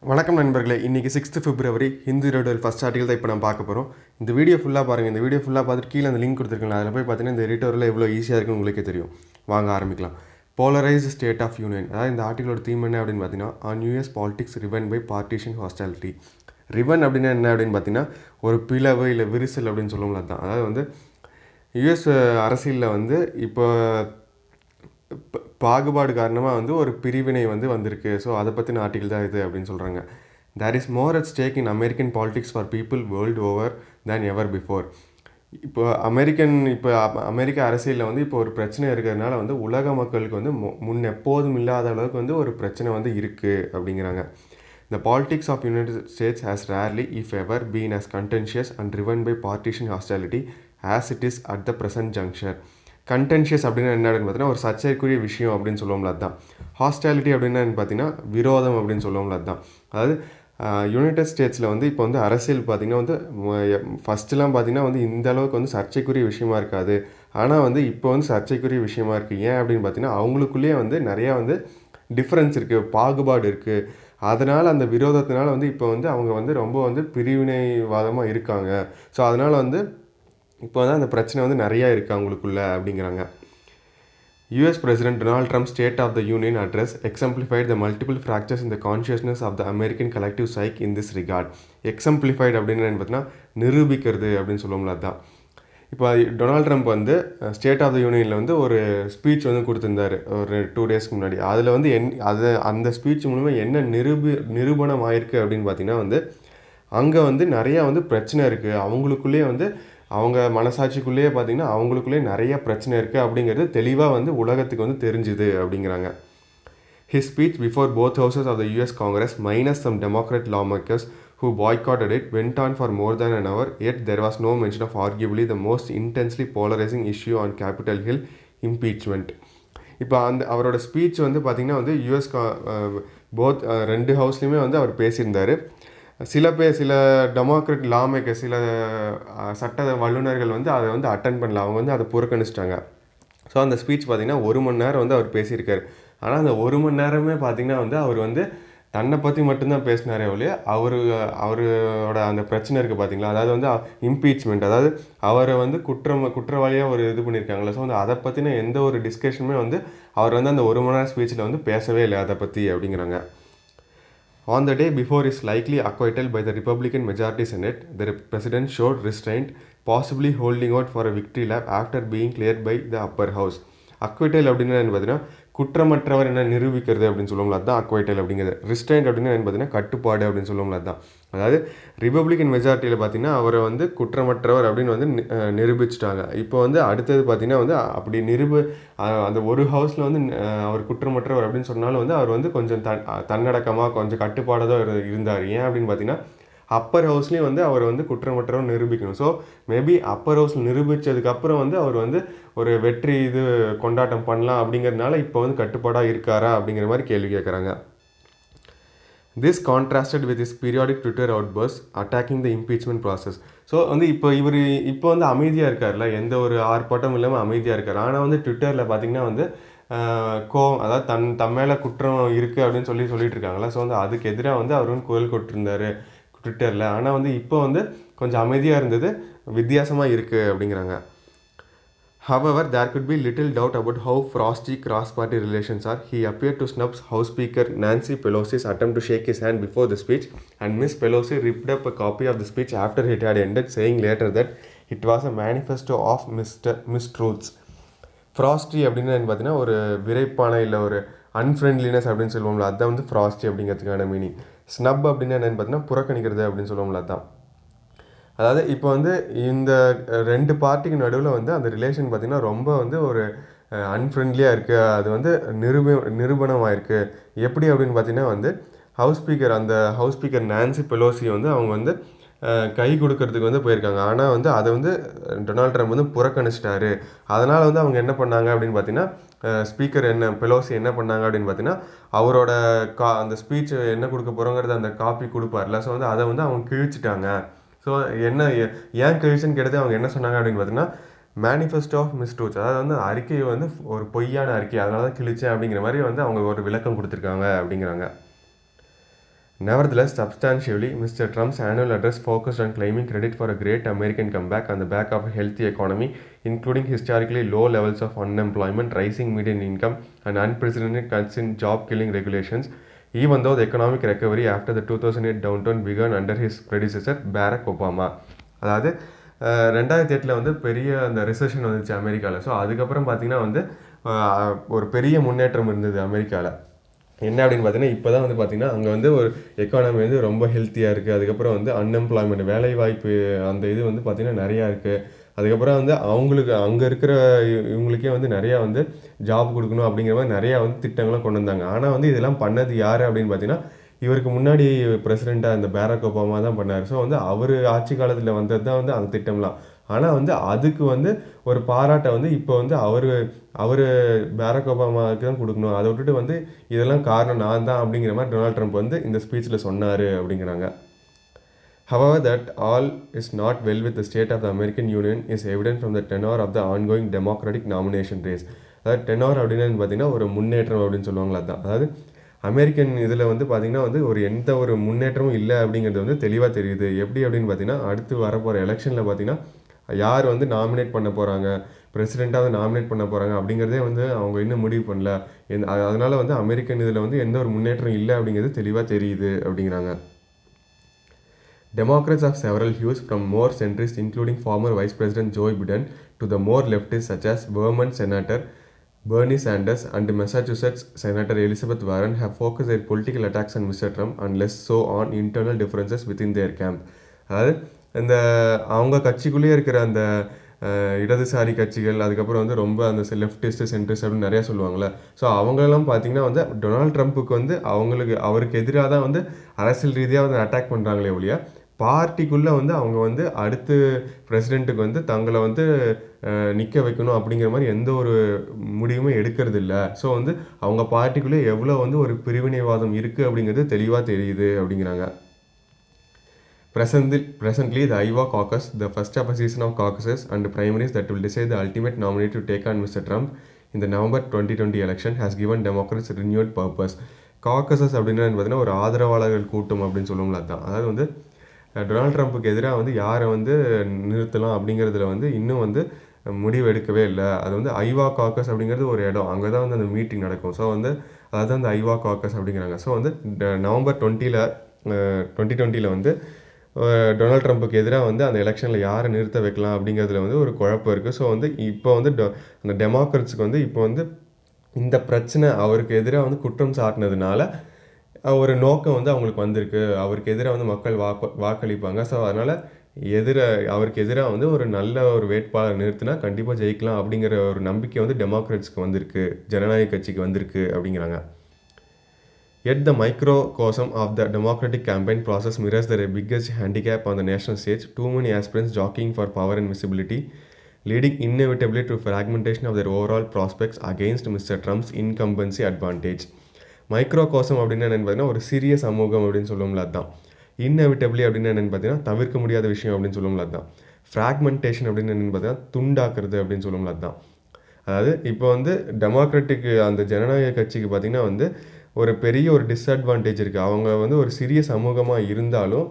வணக்கம் நண்பர்களே, இன்றைக்கி 6th February Hindu editorial first article தான் இப்போ நம்ம பார்க்க போகிறோம். இந்த வீடியோ ஃபுல்லாக பாருங்கள். இந்த வீடியோ ஃபுல்லாக பார்த்துட்டு கீழே அந்த லிங்க் கொடுத்துருக்கேன். அதில் போய் பார்த்தீங்கன்னா இந்த எடிட்டோரியல் எவ்வளோ ஈஸியாக இருக்குன்னு உங்களுக்கே தெரியும். வாங்க ஆரம்பிக்கலாம். போலரைஸ்டு ஸ்டேட் ஆஃப் யூனியன், அதாவது இந்த ஆர்டிகளோட தீம் என்ன அப்படின்னு பார்த்தீங்கன்னா, on US politics riven by partisan hostility. Riven அப்படின்னா என்ன அப்படின்னு பார்த்தீங்கன்னா, ஒரு பிளவு இல்லை விரிசல் அப்படின்னு சொல்லுவோம்ல, அதுதான். அதாவது வந்து யூஎஸ் அரசியலில் வந்து இப்போ பாகுபாடு காரணமாக வந்து ஒரு பிரிவினை வந்திருக்கு. ஸோ அதை பற்றின ஆர்டிகல் தான் இது அப்படின்னு சொல்கிறாங்க. There is more at stake in American politics for people world over than ever before. இப்போ அமெரிக்க அரசியலில் வந்து இப்போ ஒரு பிரச்சனை இருக்கிறதுனால வந்து உலக மக்களுக்கு வந்து முன் எப்போதும் இல்லாத அளவுக்கு வந்து ஒரு பிரச்சனை இருக்குது அப்படிங்கிறாங்க. The politics of United States has rarely, if ever, been as contentious and driven by partisan hostility as it is at the present juncture. கண்டென்ஷியஸ் அப்படின்னா என்ன அப்படின்னு பார்த்தீங்கன்னா, ஒரு சர்ச்சைக்குரிய விஷயம் அப்படின்னு சொல்லுவோம்ல, அதுதான். ஹாஸ்டாலிட்டி அப்படின்னா பார்த்தீங்கன்னா விரோதம் அப்படின்னு சொல்லுவோம்ல, அதுதான். அதாவது யுனைடெட் ஸ்டேட்ஸில் வந்து இப்போ வந்து அரசியல் பார்த்திங்கன்னா வந்து ஃபஸ்ட்டுலாம் பார்த்திங்கன்னா வந்து இந்த அளவுக்கு வந்து சர்ச்சைக்குரிய விஷயமா இருக்காது. ஆனால் வந்து இப்போ வந்து சர்ச்சைக்குரிய விஷயமா இருக்குது. ஏன் அப்படின்னு பார்த்தீங்கன்னா, அவங்களுக்குள்ளேயே வந்து நிறையா வந்து டிஃப்ரென்ஸ் இருக்குது, பாகுபாடு இருக்குது. அதனால் அந்த விரோதத்தினால வந்து இப்போ வந்து அவங்க வந்து ரொம்ப வந்து பிரிவினைவாதமாக இருக்காங்க. ஸோ அதனால் வந்து இப்போ தான் அந்த பிரச்சனை வந்து நிறையா இருக்குது அவங்களுக்குள்ள அப்படிங்கிறாங்க. US President Donald Trump's State of the Union address exemplified the multiple fractures in the consciousness of the American collective psyche in this regard. Exemplified அப்படின்னு பார்த்தீங்கன்னா நிரூபிக்கிறது அப்படின்னு சொல்லுவோம்ல, அதுதான். இப்போ டொனால்ட் ட்ரம்ப் வந்து ஸ்டேட் ஆஃப் த யூனியனில் வந்து ஒரு ஸ்பீச் வந்து கொடுத்துருந்தார் ஒரு 2 டேஸ்க்கு முன்னாடி. அதில் வந்து அந்த ஸ்பீச் மூலமாக என்ன நிரூபணம் ஆயிருக்கு அப்படின்னு பார்த்தீங்கன்னா வந்து, அங்கே வந்து நிறையா வந்து பிரச்சனை இருக்குது அவங்களுக்குள்ளேயே வந்து, அவங்க மனசாட்சிக்குள்ளேயே பார்த்திங்கன்னா அவங்களுக்குள்ளேயே நிறைய பிரச்சனை இருக்குது அப்படிங்கிறது தெளிவாக வந்து உலகத்துக்கு வந்து தெரிஞ்சுது அப்படிங்கிறாங்க. His speech before both houses of the US Congress, minus some Democrat lawmakers who boycotted it, went on for more than an hour, yet there was no mention of arguably the most intensely polarizing issue on Capitol Hill, impeachment. இப்போ அவரோட speech வந்து பார்த்திங்கன்னா வந்து US both 2 ஹவுஸ்லேயுமே வந்து அவர் பேசியிருந்தார். சில democrat லாமேக்கர், சில சட்ட வல்லுநர்கள் வந்து அதை வந்து அட்டென்ட் பண்ணல, அவங்க வந்து அதை புறக்கணிச்சிட்டாங்க. ஸோ அந்த ஸ்பீச் பார்த்திங்கன்னா 1 மணி நேரம் வந்து அவர் பேசியிருக்காரு. ஆனால் அந்த 1 மணி நேரமே பார்த்திங்கன்னா வந்து அவர் வந்து தன்னை பற்றி மட்டும்தான் பேசினாரே ஒழிய அவரோட அந்த பிரச்சனை இருக்குது பார்த்திங்களா, அதாவது வந்து இம்பீச்மெண்ட், அதாவது அவரை வந்து குற்றவாளியாக ஒரு இது பண்ணியிருக்காங்களே. ஸோ வந்து அதை பற்றின எந்த ஒரு டிஸ்கஷனுமே வந்து அவர் வந்து அந்த 1 மணி நேரம் ஸ்பீச்சில் வந்து பேசவே இல்லை அதை பற்றி அப்படிங்கிறாங்க. On the day before his likely acquittal by the Republican majority Senate, the president showed restraint, possibly holding out for a victory lap after being cleared by the upper house. அக்வைட்டல் அப்படின்னா என்ன பார்த்தீங்கன்னா, குற்றமற்றவர் என்ன நிரூபிக்கிறது அப்படின்னு சொல்லுவோம்ல, அதுதான் அக்வைட்டல் அப்படிங்கிறது. ரிஸ்ட்ரைண்ட் அப்படின்னா என்ன பார்த்தீங்கன்னா, கட்டுப்பாடு அப்படின்னு சொல்லுவோம்ல, அதுதான். அதாவது ரிப்பப்ளிகன் மெஜாரிட்டியில் பார்த்தீங்கன்னா அவரை வந்து குற்றமற்றவர் அப்படின்னு வந்து நிரூபிச்சிட்டாங்க. இப்போ வந்து அடுத்தது பார்த்தீங்கன்னா வந்து அப்படி அந்த ஒரு ஹவுஸில் வந்து அவர் குற்றமற்றவர் அப்படின்னு சொன்னாலும் வந்து அவர் வந்து கொஞ்சம் தன்னடக்கமாக கொஞ்சம் கட்டுப்பாடாக தான் இருந்தார். ஏன் அப்படின்னு பார்த்தீங்கன்னா, அப்பர் ஹவுஸ்லேயும் வந்து அவர் வந்து குற்றமற்றவர் நிரூபிக்கணும். ஸோ மேபி அப்பர் ஹவுஸில் நிரூபித்ததுக்கப்புறம் வந்து அவர் வந்து ஒரு வெற்றி கொண்டாட்டம் பண்ணலாம் அப்படிங்கிறதுனால இப்போ வந்து கட்டுப்பாடாக இருக்காரா அப்படிங்கிற மாதிரி கேள்வி கேட்குறாங்க. This contrasted with his periodic Twitter outbursts attacking the impeachment process. So வந்து இப்போ வந்து அமைதியாக இருக்கார்ல, எந்த ஒரு ஆர்ப்பாட்டமும் இல்லாமல் அமைதியாக இருக்கார். ஆனால் வந்து ட்விட்டரில் பார்த்திங்கன்னா வந்து அதாவது தன் மேலே குற்றம் இருக்குது அப்படின்னு சொல்லிட்டு இருக்காங்களா. ஸோ வந்து அதுக்கு எதிராக வந்து அவர் வந்து குரல் கொடுத்துருந்தார் ட்விட்டரில். ஆனால் வந்து இப்போ வந்து கொஞ்சம் அமைதியாக இருந்தது வித்தியாசமாக இருக்குது அப்படிங்கிறாங்க. However, there could be little doubt about how frosty cross-party relations are. He appeared to snub House Speaker Nancy Pelosi's attempt to shake his hand before the speech, and Ms. Pelosi ripped up a copy of the speech after it had ended, saying later that it was a manifesto of mistruths. Frosty அப்படின்னு பார்த்தீங்கன்னா ஒரு விரைப்பான இல்லை ஒரு அன்ஃப்ரெண்ட்லினஸ் அப்படின்னு சொல்லுவோம்ல, அதுதான் வந்து frosty அப்படிங்கிறதுக்கான மீனிங். ஸ்னப் அப்படின்னு என்னென்னு பார்த்தீங்கன்னா புறக்கணிக்கிறது அப்படின்னு சொல்லுவோம்ல, அதுதான். அதாவது இப்போ வந்து இந்த 2 பார்ட்டிக்கு நடுவில் வந்து அந்த ரிலேஷன் பார்த்திங்கன்னா ரொம்ப வந்து ஒரு அன்ஃப்ரெண்ட்லியாக இருக்குது. அது வந்து நிரூபணமாயிருக்கு. எப்படி அப்படின்னு பார்த்தீங்கன்னா வந்து ஹவுஸ் ஸ்பீக்கர் நான்சி பெலோசி வந்து அவங்க வந்து கை கொடுக்கறதுக்கு வந்து போயிருக்காங்க. ஆனால் வந்து அதை வந்து டொனால்ட் ட்ரம்ப் வந்து புறக்கணிச்சிட்டாரு. அதனால் வந்து அவங்க என்ன பண்ணாங்க அப்படின்னு பார்த்தீங்கன்னா, ஸ்பீக்கர் பெலோசி என்ன பண்ணாங்க அப்படின்னு பார்த்தீங்கன்னா, அவரோட அந்த ஸ்பீச் என்ன கொடுக்க போகிறோங்கிறது அந்த காப்பி கொடுப்பார்ல. ஸோ வந்து அதை வந்து அவங்க கிழிச்சிட்டாங்க. ஸோ ஏன் கிழிச்சுன்னு கேட்டது அவங்க என்ன சொன்னாங்க அப்படின்னு பார்த்தீங்கன்னா, மேனிஃபெஸ்டோ ஆஃப் மிஸ்ட்ரூத்ஸ், அதாவது வந்து அறிக்கை வந்து ஒரு பொய்யான அறிக்கை, அதனால தான் கிழிச்சேன் அப்படிங்கிற மாதிரி வந்து அவங்க ஒரு விளக்கம் கொடுத்துருக்காங்க அப்படிங்கிறாங்க. Nevertheless, substantially, Mr. Trump's annual address focused on claiming credit for a great American comeback on the back of a healthy economy, including historically low levels of unemployment, rising median income, and unprecedented cuts in job-killing regulations, even though the economic recovery after the 2008 downturn began under his predecessor, Barack Obama. அதாவது 2008 வந்து பெரிய அந்த recession வந்துச்சு அமெரிக்காவில். So அதுக்கப்புறம் பார்த்திங்கன்னா வந்து ஒரு பெரிய முன்னேற்றம் இருந்தது அமெரிக்காவில். என்ன அப்படின்னு பார்த்தீங்கன்னா இப்போ தான் வந்து பார்த்திங்கன்னா அங்கே வந்து ஒரு எக்கானமி வந்து ரொம்ப ஹெல்த்தியாக இருக்குது. அதுக்கப்புறம் வந்து அன்எம்ப்ளாய்மெண்ட் வேலைவாய்ப்பு அந்த இது வந்து பார்த்திங்கன்னா நிறையா இருக்குது. அதுக்கப்புறம் வந்து அவங்களுக்கு அங்கே இருக்கிற இவங்களுக்கே வந்து நிறையா வந்து ஜாப் கொடுக்கணும் அப்படிங்கிற மாதிரி நிறையா வந்து திட்டங்கள்லாம் கொண்டு வந்தாங்க. ஆனால் வந்து இதெல்லாம் பண்ணது யார் அப்படின்னு பார்த்தீங்கன்னா இவருக்கு முன்னாடி பிரசிடெண்ட்டாக இந்த பேரக் ஒபாமா தான் பண்ணார். ஸோ வந்து அவர் ஆட்சி காலத்தில் வந்தது தான் வந்து அந்த திட்டம்லாம். ஆனால் வந்து அதுக்கு வந்து ஒரு பாராட்டை வந்து இப்போ வந்து அவர் பேரக் ஒபாமாவுக்கு தான் கொடுக்கணும். அதை விட்டுட்டு வந்து இதெல்லாம் காரணம் நான் தான் அப்படிங்கிற மாதிரி டொனால்ட் ட்ரம்ப் வந்து இந்த ஸ்பீச்சில் சொன்னார் அப்படிங்கிறாங்க. However, that all is not well with the state of the American Union is evident from the tenor of the ongoing Democratic nomination race. அதாவது டெனோர் அப்படின்னு பார்த்தீங்கன்னா ஒரு முன்னேற்றம் அப்படின்னு சொல்லுவாங்களா அதுதான். அதாவது அமெரிக்கன் இதில் வந்து பார்த்திங்கன்னா வந்து எந்த ஒரு முன்னேற்றமும் இல்லை அப்படிங்கிறது வந்து தெளிவாக தெரியுது. எப்படி அப்படின்னு பார்த்தீங்கன்னா அடுத்து வரப்போகிற எலெக்ஷனில் பார்த்திங்கன்னா யார் வந்து நாமினேட் பண்ண போகிறாங்க, பிரசிடெண்ட்டாக வந்து நாமினேட் பண்ண போகிறாங்க அப்படிங்கிறதே வந்து அவங்க இன்னும் முடிவு பண்ணல. அதனால் வந்து அமெரிக்கன் இதில் வந்து எந்த ஒரு முன்னேற்றம் இல்லை அப்படிங்கிறது தெளிவாக தெரியுது அப்படிங்கிறாங்க. Democrats of several hues, from more centrist including former Vice President Joe Biden to the more leftist such as Vermont Senator Bernie Sanders and Massachusetts Senator Elizabeth Warren, have focused their political attacks on Mr. Trump and less so on internal differences within their camp. அதாவது இந்த அவங்க கட்சிக்குள்ளேயே இருக்கிற அந்த இடதுசாரி கட்சிகள், அதுக்கப்புறம் வந்து ரொம்ப அந்த லெஃப்டிஸ்ட் சென்ட்ரிஸ்ட் அப்படின்னு நிறையா சொல்லுவாங்கள்ல. ஸோ அவங்களெல்லாம் பார்த்திங்கன்னா வந்து டொனால்ட் ட்ரம்ப்புக்கு வந்து அவருக்கு எதிராக தான் வந்து அரசியல் ரீதியாக வந்து அட்டாக் பண்ணுறாங்களே ஒழிய பார்ட்டிக்குள்ளே வந்து அவங்க வந்து அடுத்து பிரசிடெண்ட்டுக்கு வந்து தங்களை வந்து நிற்க வைக்கணும் அப்படிங்கிற மாதிரி எந்த ஒரு முடிவுமே எடுக்கிறது இல்லை. ஸோ வந்து அவங்க பார்ட்டிக்குள்ளே எவ்வளோ வந்து ஒரு பிரிவினைவாதம் இருக்குது அப்படிங்கிறது தெளிவாக தெரியுது அப்படிங்கிறாங்க. Presently, the Iowa caucus, the first of a season of caucuses and primaries that will decide the ultimate nominee to take on Mr. Trump in the November 2020 election, has given Democrats renewed purpose. Caucuses அப்படின்னா பார்த்தீங்கன்னா ஒரு ஆதரவாளர்கள் கூட்டம் அப்படின்னு சொல்லுவாங்களா அதுதான். அதாவது வந்து டொனால்ட் ட்ரம்ப்புக்கு எதிராக வந்து யாரை வந்து நிறுத்தலாம் அப்படிங்கிறதுல வந்து இன்னும் வந்து முடிவு எடுக்கவே இல்லை. அது வந்து ஐவா காக்கஸ் அப்படிங்கிறது ஒரு இடம், அங்கே தான் வந்து அந்த மீட்டிங் நடக்கும். ஸோ வந்து அதுதான் அந்த ஐவா காக்கஸ் அப்படிங்கிறாங்க. ஸோ வந்து நவம்பர் 2020 வந்து டொனால்ட் ட்ரம்ப்புக்கு எதிராக வந்து அந்த எலெக்ஷனில் யாரை நிறுத்த வைக்கலாம் அப்படிங்கிறதுல வந்து ஒரு குழப்பம் இருக்குது. ஸோ வந்து இப்போ வந்து அந்த டெமோக்ரட்ஸுக்கு வந்து இப்போ வந்து இந்த பிரச்சனை அவருக்கு எதிராக வந்து குற்றம் சாட்டினதுனால ஒரு நோக்கம் வந்து அவங்களுக்கு வந்திருக்கு. அவருக்கு எதிராக வந்து மக்கள் வாக்களிப்பாங்க. ஸோ அதனால் அவருக்கு எதிராக வந்து ஒரு நல்ல ஒரு வேட்பாளர் நிறுத்தினா கண்டிப்பாக ஜெயிக்கலாம் அப்படிங்கிற ஒரு நம்பிக்கை வந்து டெமோக்ராட்ஸ்க்கு வந்திருக்கு, ஜனநாயக கட்சிக்கு வந்திருக்கு அப்படிங்கிறாங்க. Yet the microcosm of the Democratic campaign process mirrors the biggest handicap on the national stage: too many aspirants jockeying for power and visibility, leading inevitably to fragmentation of their overall prospects against Mr. Trump's incumbency advantage. Microcosm அப்படின்னு என்னென்னு பார்த்தீங்கன்னா ஒரு சிறிய சமூகம் அப்படின்னு சொல்லுவோம்ல அதுதான். இன்னெவிட்டபிளி அப்படின்னு என்னென்னு பார்த்தீங்கன்னா தவிர்க்க முடியாத விஷயம் அப்படின்னு சொல்லுவோம்ல அதுதான். ஃப்ராக்மெண்டேஷன் அப்படின்னு என்னென்னு பார்த்தீங்கன்னா துண்டாக்குறது அப்படின்னு சொல்லுவோம்ல அதுதான். அதாவது இப்போ வந்து டெமோக்ராட்டிக் அந்த ஜனநாயக கட்சிக்கு பார்த்திங்கன்னா வந்து ஒரு பெரிய ஒரு டிஸ்அட்வான்டேஜ் இருக்குது. அவங்க வந்து ஒரு சிறிய சமூகமாக இருந்தாலும்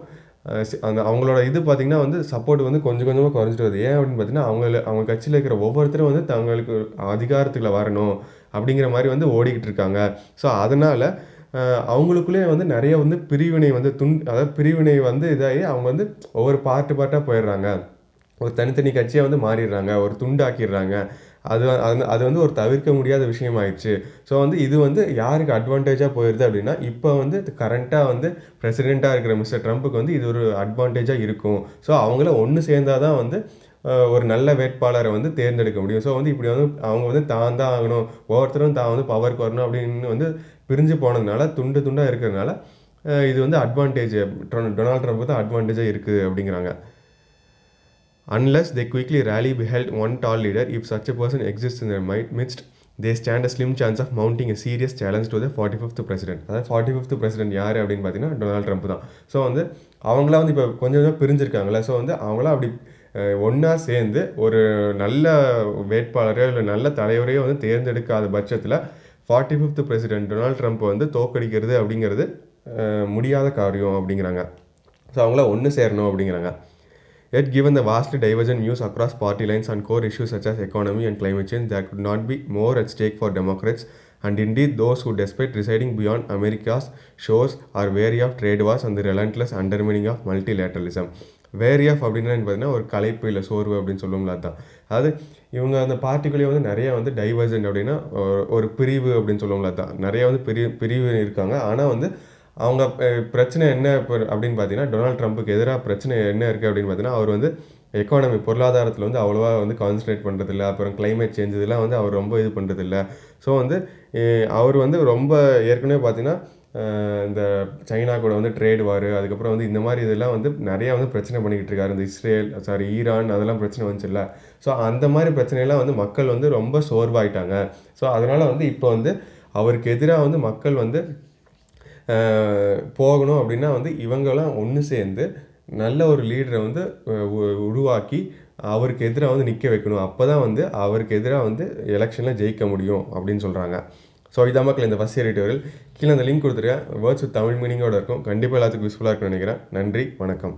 அந்த அவங்களோட இது பார்த்திங்கன்னா வந்து சப்போர்ட் வந்து கொஞ்சம் கொஞ்சமாக குறைஞ்சிட்டு வருது. ஏன் அப்படின்னு பார்த்தீங்கன்னா அவங்க கட்சியில் இருக்கிற ஒவ்வொருத்தரும் வந்து தங்களுக்கு அதிகாரத்துக்குள்ள வரணும் அப்படிங்கிற மாதிரி வந்து ஓடிக்கிட்டு இருக்காங்க. ஸோ அதனால் அவங்களுக்குள்ளே வந்து நிறைய வந்து பிரிவினை வந்து அதாவது பிரிவினை வந்து இதாகி அவங்க வந்து ஒவ்வொரு பார்ட்டாக போயிடுறாங்க. ஒரு தனித்தனி கட்சியாக வந்து மாறிடுறாங்க, ஒரு துண்டாக்கிடுறாங்க. அது வந்து ஒரு தவிர்க்க முடியாத விஷயம் ஆயிடுச்சு. ஸோ வந்து இது வந்து யாருக்கு அட்வான்டேஜாக போயிடுது அப்படின்னா இப்போ வந்து கரண்ட்டாக வந்து பிரசிடெண்ட்டாக இருக்கிற மிஸ்டர் ட்ரம்ப்புக்கு வந்து இது ஒரு அட்வான்டேஜாக இருக்கும். ஸோ அவங்கள ஒன்று சேர்ந்தால் தான் வந்து ஒரு நல்ல வேட்பாளரை வந்து தேர்ந்தெடுக்க முடியும். ஸோ வந்து இப்படி வந்து அவங்க வந்து தான் ஆகணும், ஒவ்வொருத்தரும் தான் வந்து பவருக்கு வரணும் அப்படின்னு வந்து பிரிஞ்சு போனதுனால துண்டாக இருக்கிறதுனால இது வந்து அட்வான்டேஜ் டொனால்ட் ட்ரம்ப் தான் அட்வான்டேஜாக இருக்குது அப்படிங்கிறாங்க. Unless they quickly rally behind one tall leader, if such a person exists in their midst, they stand a slim chance of mounting a serious challenge to the 45th president. அதாவது 45th president யார் அப்படின்னு பார்த்தீங்கன்னா Donald Trump தான். So வந்து அவங்களாம் வந்து இப்போ கொஞ்சம் பிரிஞ்சிருக்காங்களே. ஸோ வந்து அவங்களாம் அப்படி ஒன்றா சேர்ந்து ஒரு நல்ல வேட்பாளரையோ இல்லை நல்ல தலைவரையோ வந்து தேர்ந்தெடுக்காத பட்சத்தில் 45th president டொனால்ட் ட்ரம்ப் வந்து தோக்கடிக்கிறது அப்படிங்கிறது முடியாத காரியம் அப்படிங்கிறாங்க. ஸோ அவங்களாம் ஒன்று சேரணும் அப்படிங்கிறாங்க. Yet, given the vastly divergent views across party lines on core issues such as economy and climate change, there could not be more at stake for Democrats. And indeed, those who, despite residing beyond America's shores, are wary of trade wars and the relentless undermining of multilateralism. Wary of அப்படின்னா பார்த்தீங்கன்னா ஒரு களைப்பு இல்லை சோர்வு அப்படின்னு சொல்லுவோம்ல, அதுதான். அதாவது இவங்க அந்த பார்ட்டிக்குள்ளேயே வந்து நிறையா வந்து டைவர்ஜென்ட் அப்படின்னா ஒரு பிரிவு அப்படின்னு சொல்லுவோம்ல, அதுதான். நிறையா வந்து பிரிவு இருக்காங்க. ஆனால் வந்து அவங்க பிரச்சனை என்ன இப்போ அப்படின்னு பார்த்தீங்கன்னா, டொனால்ட் ட்ரம்ப்புக்கு எதிராக பிரச்சனை என்ன இருக்குது அப்படின்னு பார்த்தீங்கன்னா, அவர் வந்து எக்கானமி பொருளாதாரத்தில் வந்து அவ்வளோவா வந்து கான்சன்ட்ரேட் பண்ணுறதில்ல. அப்புறம் கிளைமேட் சேஞ்ச் இதெல்லாம் வந்து அவர் ரொம்ப இது பண்ணுறதில்ல. ஸோ வந்து அவர் வந்து ரொம்ப ஏற்கனவே பார்த்தீங்கன்னா இந்த சைனா கூட வந்து ட்ரேட் வார், அதுக்கப்புறம் வந்து இந்த மாதிரி இதெல்லாம் வந்து நிறையா வந்து பிரச்சனை பண்ணிக்கிட்டு இருக்காரு. இந்த ஈரான் அதெல்லாம் பிரச்சனை வந்துச்சுல்ல. ஸோ அந்த மாதிரி பிரச்சனையெல்லாம் வந்து மக்கள் வந்து ரொம்ப சோர்வாயிட்டாங்க. ஸோ அதனால் வந்து இப்போ வந்து அவருக்கு எதிராக வந்து மக்கள் வந்து போகணும் அப்படின்னா வந்து இவங்கெல்லாம் ஒன்று சேர்ந்து நல்ல ஒரு லீடரை வந்து உருவாக்கி அவருக்கு எதிராக வந்து நிற்க வைக்கணும். அப்போ தான் வந்து அவருக்கு எதிராக வந்து எலெக்ஷனில் ஜெயிக்க முடியும் அப்படின்னு சொல்கிறாங்க. ஸோ இதான் மக்கள் இந்த ஃபஸ்ட் எடிட்டோரியல். கீழே அந்த லிங்க் கொடுத்துருக்கேன். வேர்ட்ஸ் வித் தமிழ் மீனிங்கோடு இருக்கும். கண்டிப்பாக எல்லாத்துக்கும் யூஸ்ஃபுல்லாக இருக்குன்னு நினைக்கிறேன். நன்றி, வணக்கம்.